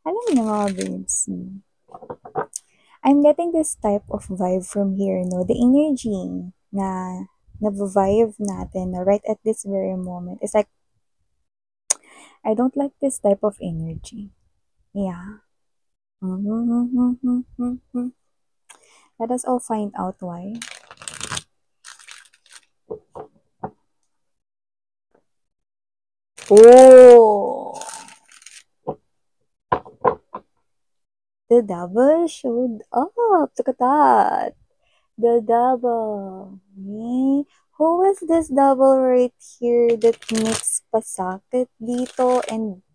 Alam niyo mga babes, I'm getting this type of vibe from here, no? The energy na na-vibe natin na right at this very moment. It's like, I don't like this type of energy. Yeah. Let us all find out why. Oh! The devil showed up. Look at that. The double. Okay. Who is this double right here that makes pasakit dito? And,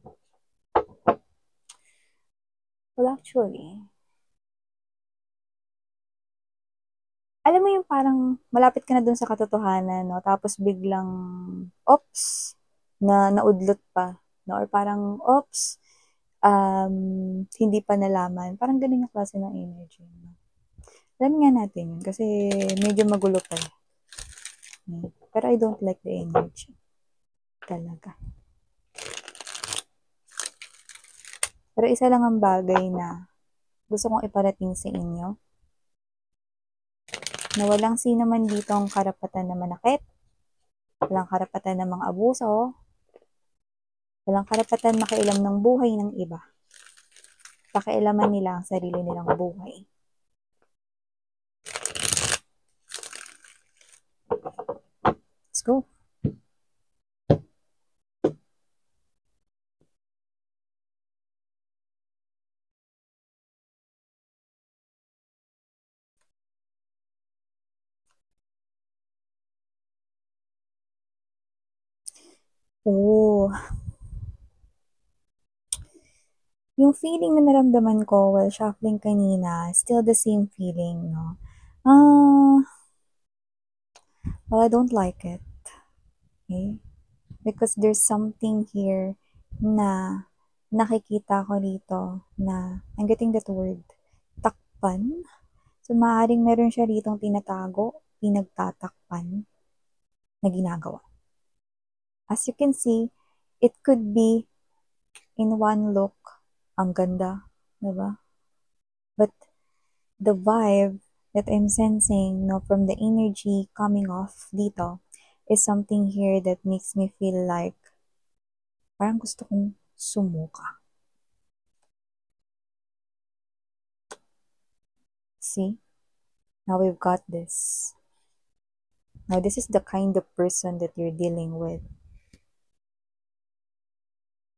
well, actually, alam mo yung parang malapit ka na dun sa katotohanan, no? Tapos biglang, oops, na naudlot pa. No? Or parang, oops, hindi pa nalaman. Parang ganun yung klase ng energy. No? Alam nga natin yun kasi medyo magulo pa. Pero I don't like the energy. Talaga. Pero isa lang ang bagay na gusto kong iparating sa inyo na walang sino man dito ang karapatan na manakit, walang karapatan ng mga abuso, walang karapatan makialam ng buhay ng iba. Pakialaman nila ang sarili nilang buhay. Let's go. Oh, yung feeling na naramdaman ko while shuffling kanina, still the same feeling, no? Well, I don't like it. Okay? Because there's something here na nakikita ko dito na, I'm getting that word, takpan. So, maaaring meron siya ditong tinatago, pinagtatakpan na ginagawa. As you can see, it could be in one look, ang ganda, diba? But the vibe that I'm sensing, no, from the energy coming off dito is something here that makes me feel like parang gusto kong sumuka. See? Now we've got this. Now this is the kind of person that you're dealing with.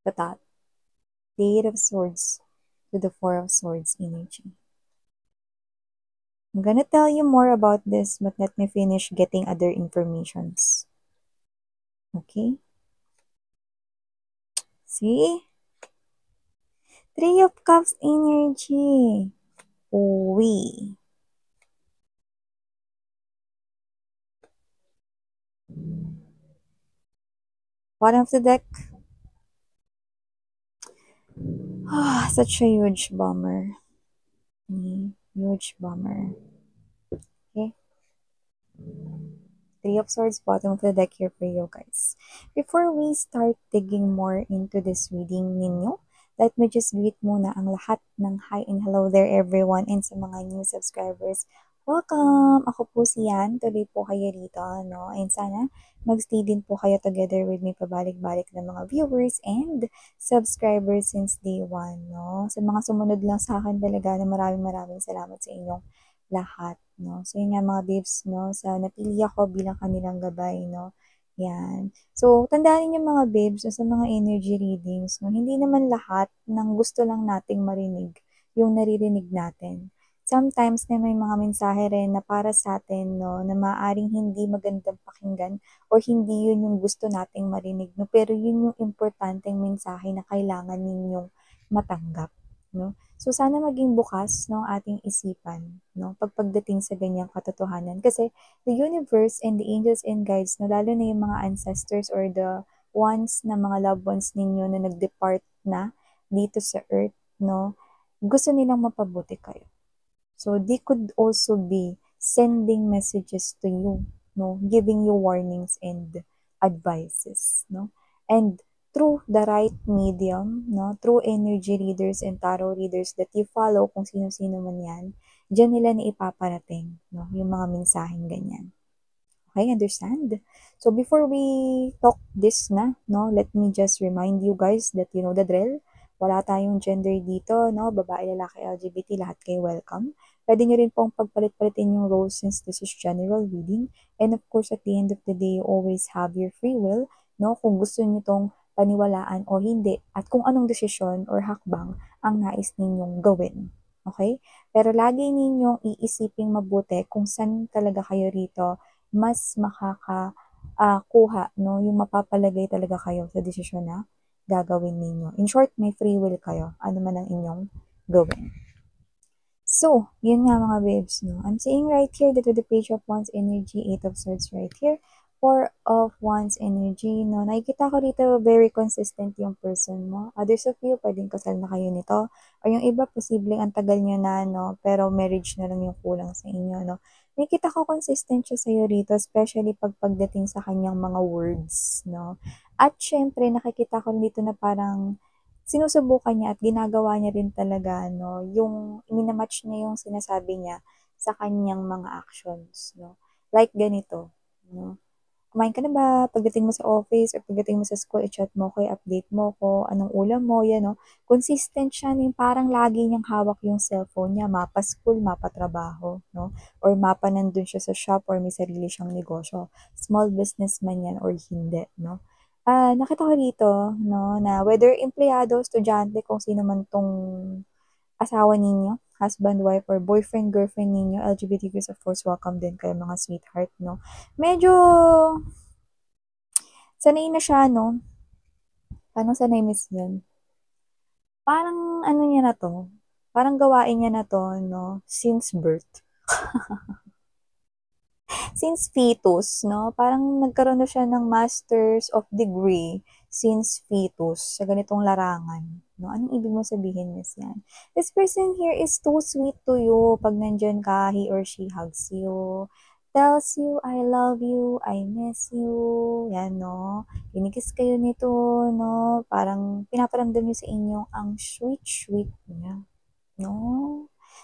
But that, the Eight of Swords to the Four of Swords energy. I'm gonna tell you more about this, but let me finish getting other informations. Okay? See? Three of Cups energy. Uwi. Bottom of the deck. Ah, such a huge bummer. Huge bummer. Okay? Three of Swords, bottom of the deck here for you guys. Before we start digging more into this reading ninyo, let me just greet muna ang lahat ng hi and hello there everyone and sa mga new subscribers. Welcome! Ako po si Yan. Tuloy po kayo dito, no? And sana magstay din po kayo together with me pabalik-balik ng mga viewers and subscribers since day one, no? Sa mga sumunod lang sa akin talaga na maraming salamat sa inyong lahat, no? So, yun nga mga babes, no? Sa napili ako bilang kanilang gabay, no? Yan. So, tandaan niyo mga babes, no, sa mga energy readings, no? Hindi naman lahat ng gusto lang nating marinig yung naririnig natin. Sometimes na may mga mensahe rin na para sa atin, no, na maaaring hindi magandang pakinggan or hindi yun yung gusto nating marinig, no? Pero yun yung importanteng mensahe na kailangan ninyong matanggap, no? So, sana maging bukas no, ating isipan no, pagdating sa ganyang katotohanan. Kasi the universe and the angels and guides, no, lalo na yung mga ancestors or the ones na mga loved ones ninyo na nag-depart na dito sa earth, no, gusto nilang mapabuti kayo. So, they could also be sending messages to you, no, giving you warnings and advices, no. And through the right medium, no? Through energy readers and tarot readers that you follow, kung sino-sino man yan, dyan nila na ipaparating, no? Yung mga mensaheng ganyan. Okay, understand? So before we talk this na, no, let me just remind you guys that you know the drill. Wala tayong gender dito, no? Babae, lalaki, LGBT, lahat kayo welcome. Pwede nyo rin pong pagpalit-palitin yung roles since this is general reading. And of course, at the end of the day, you always have your free will, no? Kung gusto nyo tong paniwalaan o hindi, at kung anong desisyon or hakbang ang nais ninyong gawin. Okay? Pero lagi ninyong iisiping mabuti kung saan talaga kayo rito mas kuha, no, yung mapapalagay talaga kayo sa desisyon na gagawin ninyo. In short, may free will kayo, ano man ang inyong gawin. So, yun nga mga babes, no. I'm seeing right here that with the Page of Wands energy, Eight of Swords right here, Four of Wands energy, no. Nakikita ko dito very consistent yung person mo. Others of you, pwedeng kasal na kayo nito. O yung iba, posibleng ang tagal nyo na, no, pero marriage na lang yung kulang sa inyo, no. Nakikita ko consistent siya sa'yo rito, especially pagdating sa kanyang mga words, no. At syempre, nakikita ko dito na parang sinusubukan niya at ginagawa niya rin talaga, no, yung minamatch niya yung sinasabi niya sa kanyang mga actions, no. Like ganito, no. Kumain ka na ba? Pagdating mo sa office or pagdating mo sa school, i-chat mo ko, update mo ko, anong ulam mo, yan, no. Consistent siya, yung parang lagi niyang hawak yung cellphone niya, mapa school, mapa trabaho, no. Or mapa nandun siya sa shop or may sarili siyang negosyo. Small businessman yan or hindi, no. Nakita ko dito, no, na whether empleyado, estudyante, kung sino man tong asawa ninyo, husband, wife, or boyfriend, girlfriend ninyo, LGBTQs, of course, welcome din kayo mga sweetheart, no. Medyo, sanay na siya, no. Paano sanay, miss yun? Parang, ano niya na to, parang gawain niya na to, no, since birth. Since fetus, no? Parang nagkaroon na siya ng Masters of Degree since fetus sa ganitong larangan. No? Anong ibig mo sabihin, miss yan? This person here is too sweet to you. Pag nandyan ka, he or she hugs you, tells you, I love you, I miss you. Yan, no? Kinikis kayo nito, no? Parang pinaparamdam niyo sa inyo ang sweet-sweet niya. No?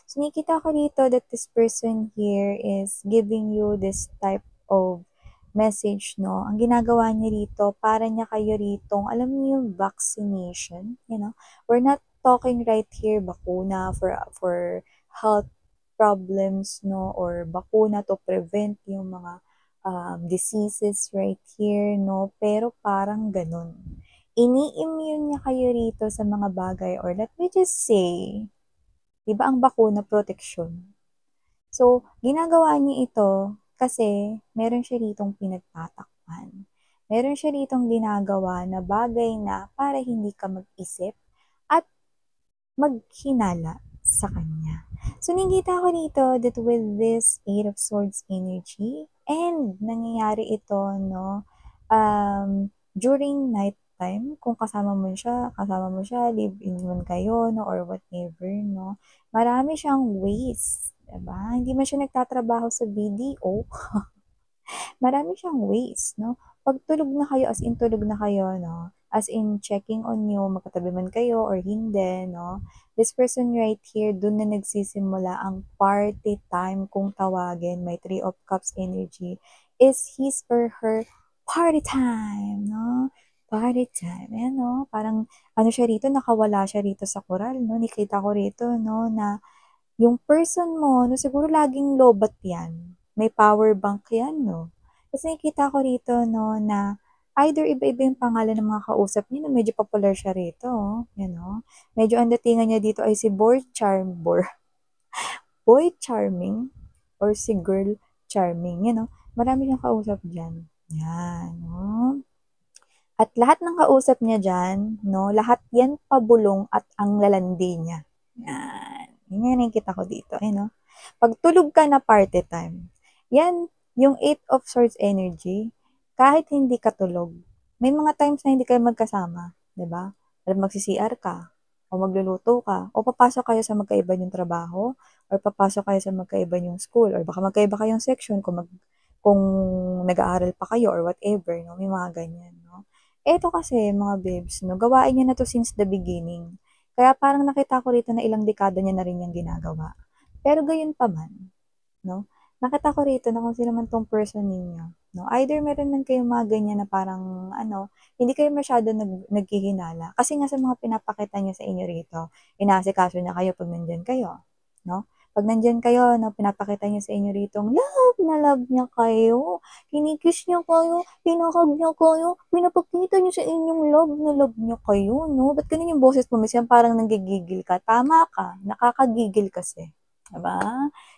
So, nakikita ko dito that this person here is giving you this type of message, no? Ang ginagawa niya rito, para niya kayo rito, alam niyo yung vaccination, you know? We're not talking right here, bakuna for health problems, no? Or bakuna to prevent yung mga diseases right here, no? Pero parang ganun. Ini-immune niya kayo rito sa mga bagay, or let me just say, di ba ang bakuna protection? So, ginagawa niya ito kasi meron siya ritong pinagtatakpan. Meron siya ritong ginagawa na bagay na para hindi ka mag-isip at maghinala sa kanya. So, nakikita ko dito that with this Eight of Swords energy, and nangyayari ito, no, during night time, kung kasama mo siya, live-in man kayo, no, or whatever, no, marami siyang ways, diba? Hindi man siya nagtatrabaho sa BDO, marami siyang ways, no? Pag tulog na kayo, as in tulog na kayo, no? As in checking on you, magkatabi man kayo or hindi, no? This person right here, dun na nagsisimula ang party time kung tawagin, may Three of Cups energy, is his or her party time, no? Party time, yan, no? Parang, ano siya rito, nakawala siya rito sa koral, no? Nakita ko rito, no, na yung person mo, no, siguro laging lobat yan. May power bank yan, no? Kasi nakikita ko rito, no, na either iba-iba yung pangalan ng mga kausap niya, no, medyo popular siya rito, oh, yan, no? Medyo ang datingan niya dito ay si Boy Charming, or si Girl Charming, yan, no? Marami siyang kausap dyan. Yan, no? At lahat ng kausap niya dyan, no, lahat yan pabulong at ang lalandi niya. Yan. Yan yung nakikita ko dito. Eh, no? Pag tulog ka na party time, yan, yung Eight of Swords energy, kahit hindi ka tulog, may mga times na hindi kayo magkasama, di ba? Magsi-CR ka, o magluluto ka, o papasok kayo sa magkaiba yung trabaho, or papasok kayo sa magkaiba yung school, or baka magkaiba kayong section kung nag-aaral pa kayo or whatever, no? May mga ganyan, no? Eto kasi mga babes 'no, gawain niya na 'to since the beginning. Kaya parang nakita ko rito na ilang dekada niya na rin 'yang ginagawa. Pero gayunpaman 'no, nakita ko rito na kung sino man 'tong person ninyo 'no, either meron man kayong mga ganyan na parang ano, hindi kayo masyado naghihinala. Kasi nga sa mga pinapakita niya sa inyo rito, inaasikaso niya kayo 'pag nandiyan kayo 'no. 'Pag nandiyan kayo 'no, pinapakita niya sa inyo ritong love na love niya kayo, kini-kiss niya kayo, hina-hug niya kayo, pinapakita niya sa inyong love na love niya kayo 'no. Ba't ganun yung boses mo miss, yan parang nanggigigil ka? Tama ka, nakakagigil kasi, 'di ba?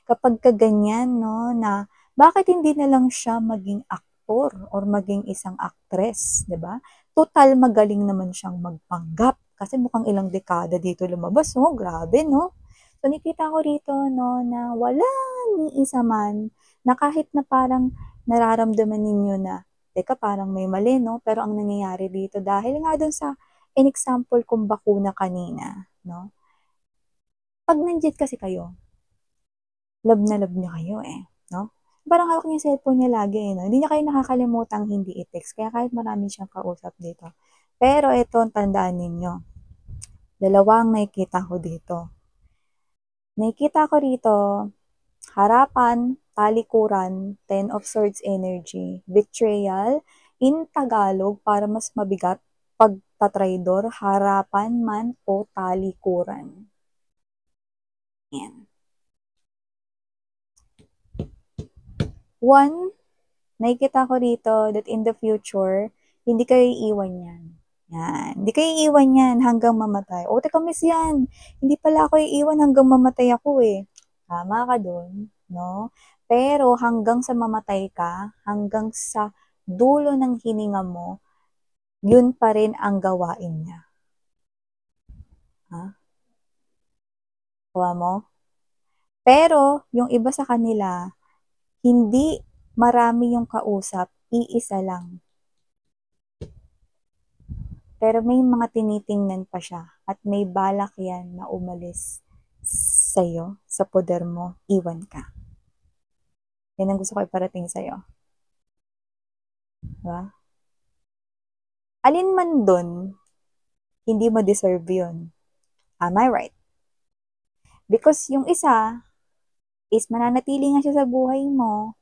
Kapagka ganyan 'no, na bakit hindi na lang siya maging aktor or maging isang aktres, 'di ba? Total magaling naman siyang magpanggap kasi mukhang ilang dekada dito lumabas 'no, grabe 'no? So nakita ko rito 'no, na wala ni isa man na kahit na parang nararamdaman ninyo na, "Teka parang may mali 'no?" Pero ang nangyayari dito dahil nga dun sa in-example kong bakuna kanina 'no, 'pag nandiyan kasi kayo, love na love niya kayo, eh, 'no? Parang hawak niya yung cellphone niya lagi, eh, 'no? Hindi niya kayo nakakalimutang hindi i-text kaya kahit marami siyang kausap dito. Pero eto ang tandaan ninyo, dalawa ang nakikita ko dito. Nakikita ko rito, harapan, talikuran, Ten of Swords energy, betrayal, in Tagalog para mas mabigat, pagtatraydor, harapan man o talikuran. Yan. One, nakikita ko rito that in the future, hindi kayo iiwan yan. Yan. Hindi kayo iiwan yan hanggang mamatay. O, teka miss yan. Hindi pala ako iiwan hanggang mamatay ako eh. Tama ka dun, no? Pero hanggang sa mamatay ka, hanggang sa dulo ng hininga mo, yun pa rin ang gawain niya. Ha? Kuha mo? Pero, yung iba sa kanila, hindi marami yung kausap, iisa lang. Pero may mga tinitingnan pa siya at may balak yan na umalis sa'yo, sa poder mo, iwan ka. Yan ang gusto ko iparating sa'yo. Diba? Alin man dun, hindi mo deserve yun. Am I right? Because yung isa is mananatili nga siya sa buhay mo,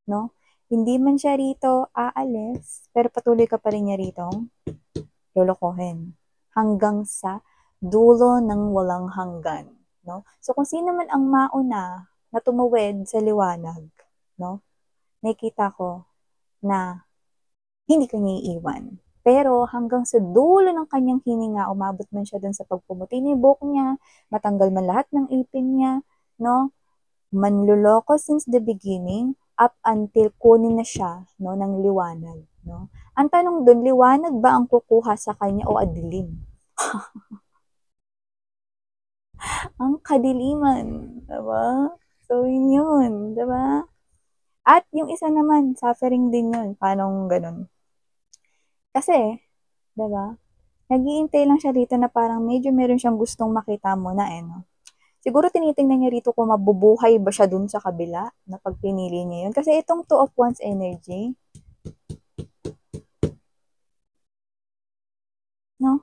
no? Hindi man siya rito aalis, pero patuloy ka pa rin niya rito lolokohin hanggang sa dulo ng walang hanggan, no? So kung sino man ang mauna na tumuwid sa liwanag, no? Nakikita ko na hindi kanya iiwan. Pero hanggang sa dulo ng kanyang hininga, umabot man siya dun sa pagpumuti ng buhok niya, matanggal man lahat ng ipin niya, no? Manluloko since the beginning up until kunin na siya, no, ng liwanag, no? Ang tanong dun, liwanag ba ang kukuha sa kanya o adilim? Ang kadiliman, 'di ba? So yun, 'di ba? At yung isa naman, suffering din yun. Paanong ganun? Kasi, 'di ba? Nag-iintay lang siya dito na parang medyo meron siyang gustong makita muna eh, no? Siguro tinitingnan niya rito kung mabubuhay ba siya dun sa kabila na pag pinili niya yun. Kasi itong Two of Wands energy, no?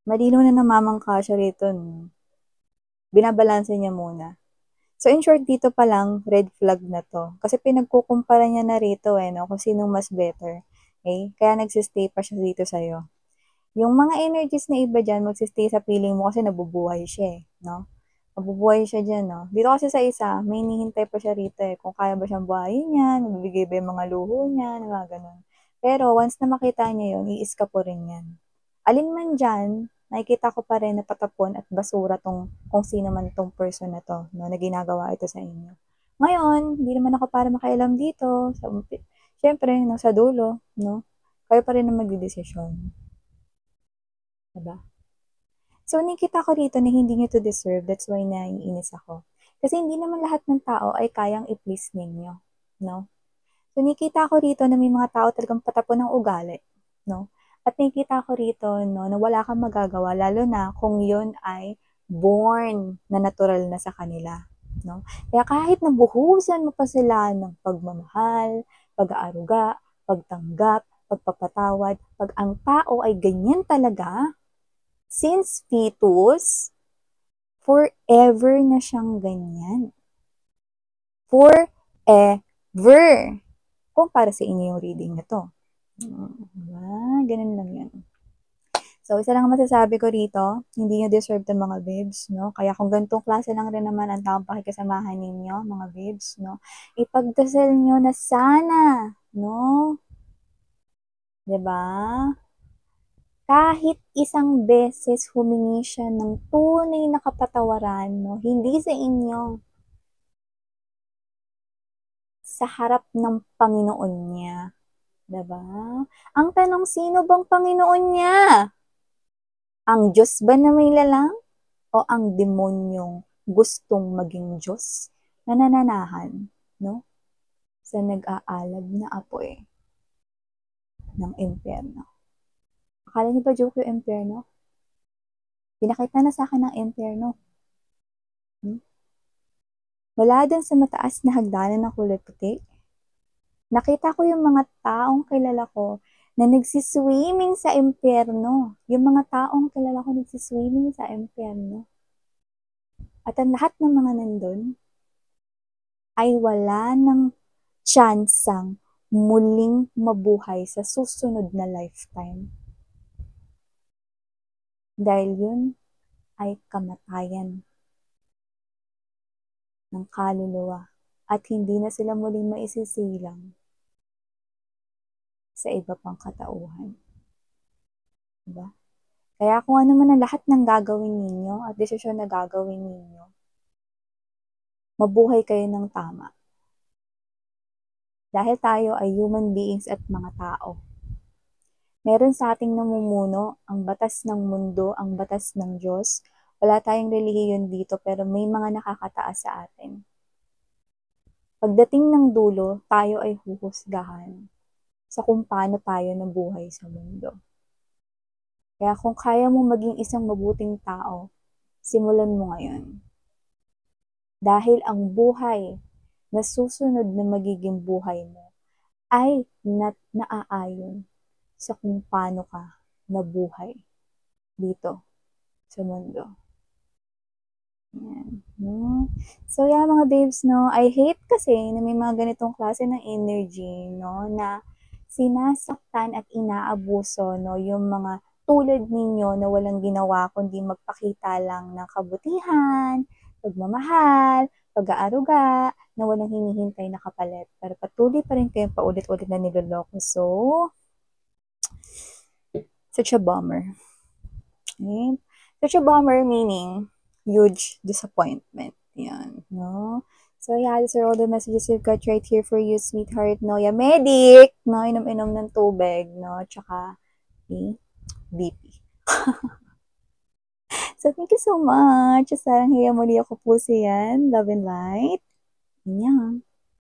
Malinaw na namamangka siya rito, no? Binabalanse niya muna. So in short, dito pa lang, red flag na to. Kasi pinagkukumpara niya na rito eh, no? Kung sinong mas better. Okay? Kaya nagsistay pa siya dito sa'yo. Yung mga energies na iba dyan, magsistay sa feeling mo kasi nabubuhay siya eh, no? Nabubuhay siya dyan, no? Dito kasi sa isa, may hinihintay pa siya rito eh, kung kaya ba siyang buhayin niya, nabibigay ba yung mga luho niya, mga ganun. Pero once na makita niya yun, iiska po rin yan. Alin man dyan, nakikita ko pa rin na patapon at basura tong kung sino man tong person na to, no, na ginagawa ito sa inyo. Ngayon, hindi naman ako para makialam dito. Siyempre, no, sa dulo, no, kayo pa rin ang magdidesisyon. Diba? So, nakita ko rito na hindi nyo to deserve. That's why naiinis ako. Kasi hindi naman lahat ng tao ay kayang i-please ninyo. No? So, nakita ko rito na may mga tao talagang patapon ng ugali. No? At nakita ko rito no, na wala kang magagawa, lalo na kung yun ay born na natural na sa kanila. No? Kaya kahit nabuhusan mo pa sila ng pagmamahal, pag-aaruga, pagtanggap, pagpapatawad. Pag ang tao ay ganyan talaga, since fetus, forever na siyang ganyan. Forever. Kung para sa inyo yung reading na to. Ganun lang yan. So, isa lang masasabi ko rito, hindi nyo deserve ng mga babes, no? Kaya kung ganitong klase lang rin naman ang taong pakikasamahan ninyo, mga babes, no? Ipagdasal nyo na sana, no? 'Di ba? Kahit isang beses humingi siya ng tunay na kapatawaran, no? Hindi sa inyo, sa harap ng Panginoon niya. 'Di ba? Ang tanong, sino bang Panginoon niya? Ang Diyos ba na may lalang? O ang demonyong gustong maging Diyos na nananahan, no? Sa nag-aalab na apoy ng impyerno. Akala niyo ba joke yung impyerno? Pinakita na sa akin ng impyerno. Mula dun sa mataas na hagdanan ng kulay puti, nakita ko yung mga taong kilala ko na nagsiswimming sa impyerno. Yung mga taong kilala ko nagsiswimming sa impyerno. At ang lahat ng mga nandun ay wala ng tsansang muling mabuhay sa susunod na lifetime. Dahil yun ay kamatayan ng kaluluwa at hindi na sila muling maisisilang sa iba pang katauhan. Diba? Kaya kung ano man ang lahat ng gagawin ninyo at desisyon na gagawin ninyo, mabuhay kayo ng tama. Dahil tayo ay human beings at mga tao. Meron sa ating namumuno ang batas ng mundo, ang batas ng Diyos. Wala tayong relihiyon dito pero may mga nakakataas sa atin. Pagdating ng dulo, tayo ay huhusgahan sa kung paano tayo nabuhay sa mundo. Kaya kung kaya mo maging isang mabuting tao, simulan mo ngayon. Dahil ang buhay na susunod na magiging buhay mo ay naaayon sa kung paano ka nabuhay dito sa mundo. Yan. No? So, yeah, mga babes, no, I hate kasi na may mga ganitong klase ng energy, no, na sinasaktan at inaabuso, no, yung mga tulad ninyo na walang ginawa kundi magpakita lang ng kabutihan, pagmamahal, pag-aaruga, na walang hinihintay na kapalit. Pero patuloy pa rin kayong paulit-ulit na niloloko. So, such a bummer. Okay? Such a bummer meaning huge disappointment. Yan, no? So, yeah, these are all the messages we've got right here for you, sweetheart. No, yeah, medic! No, inom-inom ng tubig, no? Tsaka, BP. So, thank you so much. Sarang hiya muli ako po siyan. Love and light. Yan.